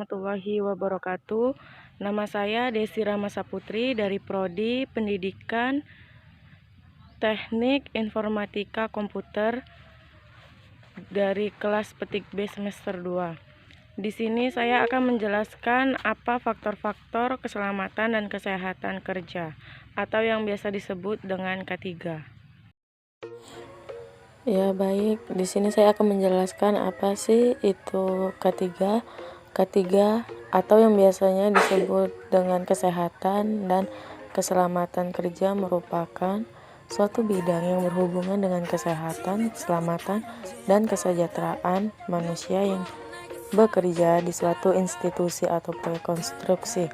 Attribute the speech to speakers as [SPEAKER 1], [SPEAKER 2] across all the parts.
[SPEAKER 1] warahmatullahi wabarakatuh. Nama saya Desi Rama Saputri dari Prodi Pendidikan Teknik Informatika Komputer dari kelas Petik B semester 2. Di sini saya akan menjelaskan apa faktor-faktor keselamatan dan kesehatan kerja atau yang biasa disebut dengan K3. Ya baik, di sini saya akan menjelaskan apa sih itu K3. K3 atau yang biasanya disebut dengan kesehatan dan keselamatan kerja merupakan suatu bidang yang berhubungan dengan kesehatan, keselamatan, dan kesejahteraan manusia yang bekerja di suatu institusi atau proyek konstruksi.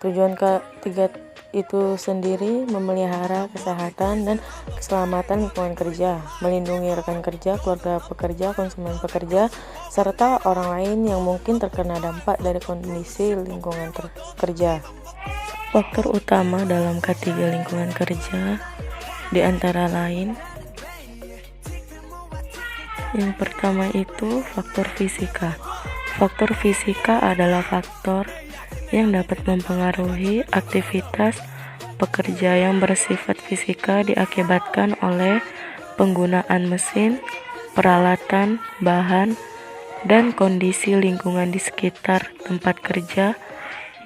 [SPEAKER 1] Tujuan K3 itu sendiri memelihara kesehatan dan keselamatan lingkungan kerja, melindungi rekan kerja, keluarga pekerja, konsumen pekerja, serta orang lain yang mungkin terkena dampak dari kondisi lingkungan kerja. Faktor utama dalam K3 lingkungan kerja di antara lain, yang pertama itu faktor fisika. Faktor fisika adalah faktor yang dapat mempengaruhi aktivitas pekerja yang bersifat fisika diakibatkan oleh penggunaan mesin, peralatan, bahan, dan kondisi lingkungan di sekitar tempat kerja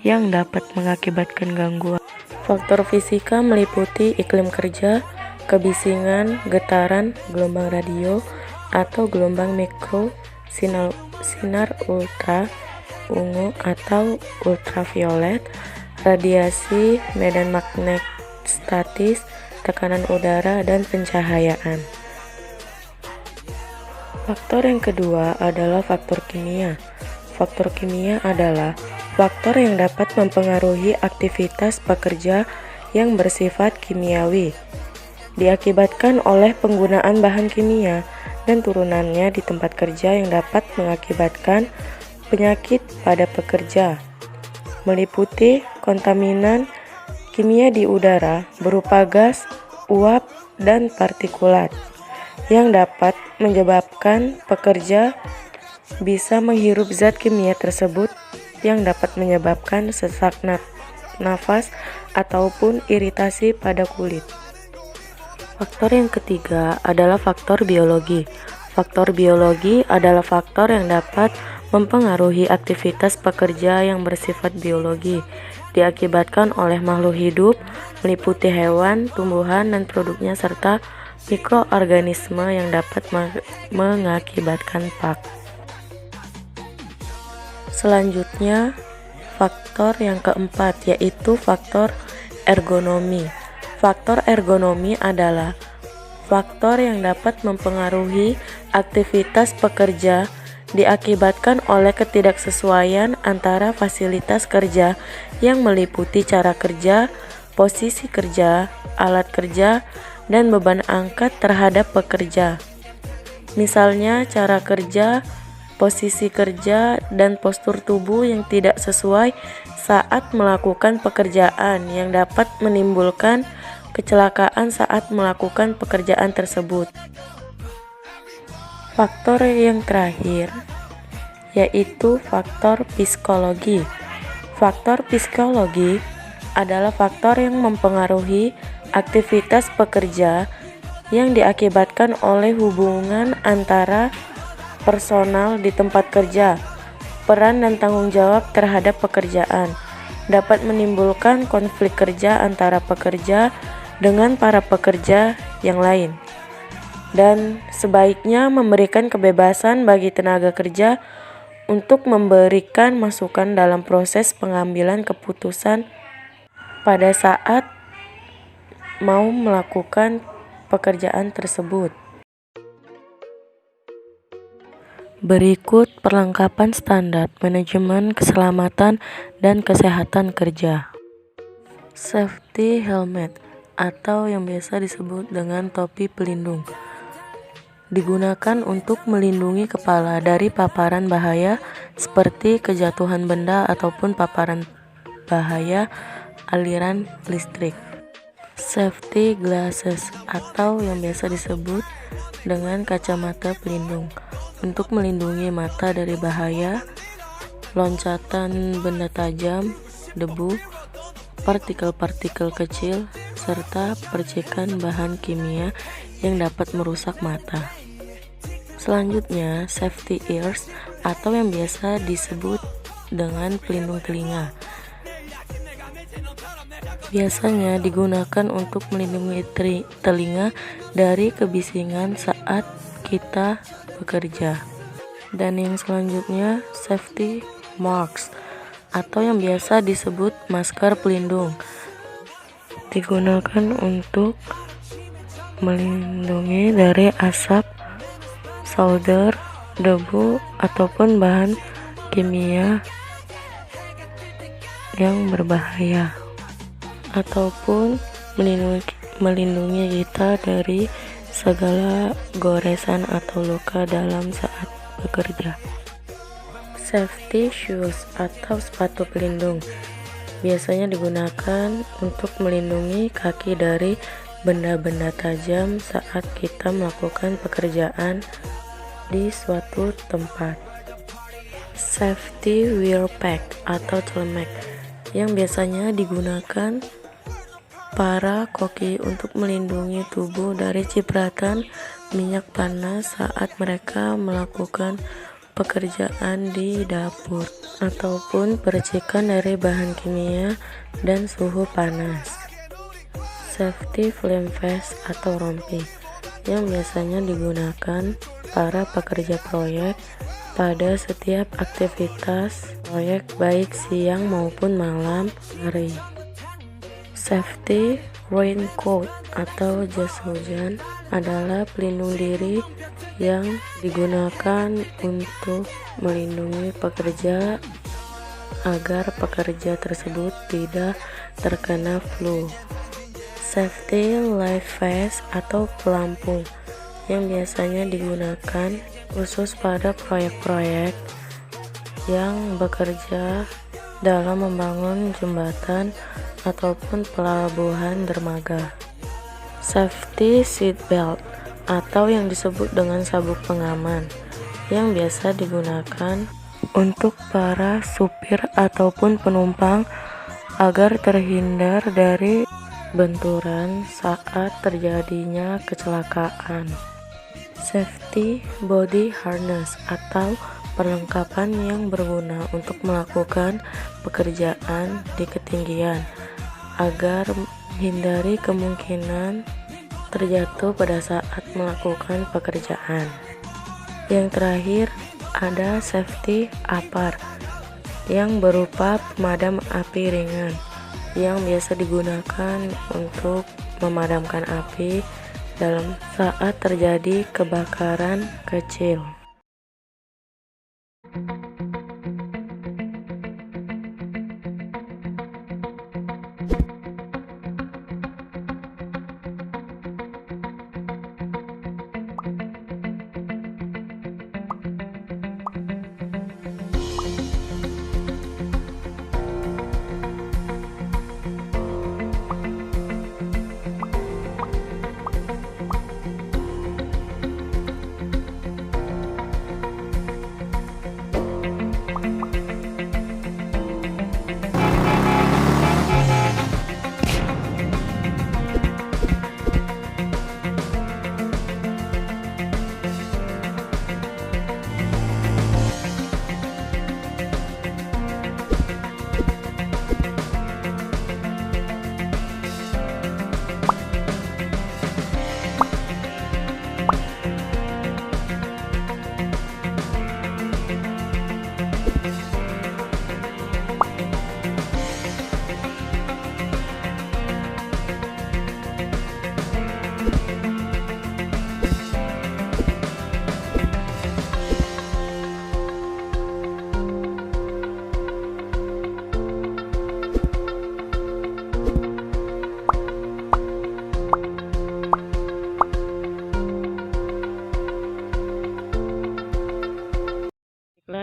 [SPEAKER 1] yang dapat mengakibatkan gangguan. Faktor fisika meliputi iklim kerja, kebisingan, getaran, gelombang radio atau gelombang mikro, sinar ultra ungu atau ultraviolet, radiasi, medan magnet statis, tekanan udara, dan pencahayaan. Faktor yang kedua adalah faktor kimia. Faktor kimia adalah faktor yang dapat mempengaruhi aktivitas pekerja yang bersifat kimiawi, diakibatkan oleh penggunaan bahan kimia dan turunannya di tempat kerja yang dapat mengakibatkan penyakit pada pekerja, meliputi kontaminan kimia di udara berupa gas, uap, dan partikulat yang dapat menyebabkan pekerja bisa menghirup zat kimia tersebut yang dapat menyebabkan sesak nafas ataupun iritasi pada kulit. Faktor yang ketiga adalah faktor biologi. Faktor biologi adalah faktor yang dapat mempengaruhi aktivitas pekerja yang bersifat biologi, diakibatkan oleh makhluk hidup, meliputi hewan, tumbuhan, dan produknya, serta mikroorganisme yang dapat mengakibatkan pak. Selanjutnya, faktor yang keempat yaitu faktor ergonomi. Faktor ergonomi adalah faktor yang dapat mempengaruhi aktivitas pekerja diakibatkan oleh ketidaksesuaian antara fasilitas kerja yang meliputi cara kerja, posisi kerja, alat kerja, dan beban angkat terhadap pekerja. Misalnya cara kerja, posisi kerja, dan postur tubuh yang tidak sesuai saat melakukan pekerjaan yang dapat menimbulkan kecelakaan saat melakukan pekerjaan tersebut. Faktor yang terakhir yaitu faktor psikologi. Faktor psikologi adalah faktor yang mempengaruhi aktivitas pekerja yang diakibatkan oleh hubungan antara personal di tempat kerja, peran dan tanggung jawab terhadap pekerjaan, dapat menimbulkan konflik kerja antara pekerja dengan para pekerja yang lain, dan sebaiknya memberikan kebebasan bagi tenaga kerja untuk memberikan masukan dalam proses pengambilan keputusan pada saat mau melakukan pekerjaan tersebut. Berikut perlengkapan standar manajemen keselamatan dan kesehatan kerja. Safety helmet atau yang biasa disebut dengan topi pelindung digunakan untuk melindungi kepala dari paparan bahaya seperti kejatuhan benda ataupun paparan bahaya aliran listrik. Safety glasses atau yang biasa disebut dengan kacamata pelindung untuk melindungi mata dari bahaya loncatan benda tajam, debu, partikel-partikel kecil, serta percikan bahan kimia yang dapat merusak mata. Selanjutnya, safety ears atau yang biasa disebut dengan pelindung telinga. Biasanya digunakan untuk melindungi telinga dari kebisingan saat kita bekerja. Dan yang selanjutnya, safety masks atau yang biasa disebut masker pelindung. Digunakan untuk melindungi dari asap, solder, debu, ataupun bahan kimia yang berbahaya, ataupun melindungi kita dari segala goresan atau luka dalam saat bekerja. Safety shoes atau sepatu pelindung biasanya digunakan untuk melindungi kaki dari benda-benda tajam saat kita melakukan pekerjaan di suatu tempat. Safety wear pack atau celemek yang biasanya digunakan para koki untuk melindungi tubuh dari cipratan minyak panas saat mereka melakukan pekerjaan di dapur ataupun percikan dari bahan kimia dan suhu panas. Safety flame vest atau rompi yang biasanya digunakan para pekerja proyek pada setiap aktivitas proyek baik siang maupun malam hari. Safety raincoat atau jas hujan adalah pelindung diri yang digunakan untuk melindungi pekerja agar pekerja tersebut tidak terkena flu. Safety life vest atau pelampung yang biasanya digunakan khusus pada proyek-proyek yang bekerja dalam membangun jembatan ataupun pelabuhan dermaga. Safety seat belt atau yang disebut dengan sabuk pengaman yang biasa digunakan untuk para supir ataupun penumpang agar terhindar dari benturan saat terjadinya kecelakaan. Safety body harness atau perlengkapan yang berguna untuk melakukan pekerjaan di ketinggian agar menghindari kemungkinan terjatuh pada saat melakukan pekerjaan. Yang terakhir ada safety apar yang berupa pemadam api ringan yang biasa digunakan untuk memadamkan api dalam saat terjadi kebakaran kecil.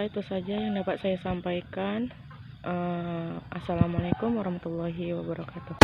[SPEAKER 1] Itu saja yang dapat saya sampaikan. Assalamualaikum warahmatullahi wabarakatuh.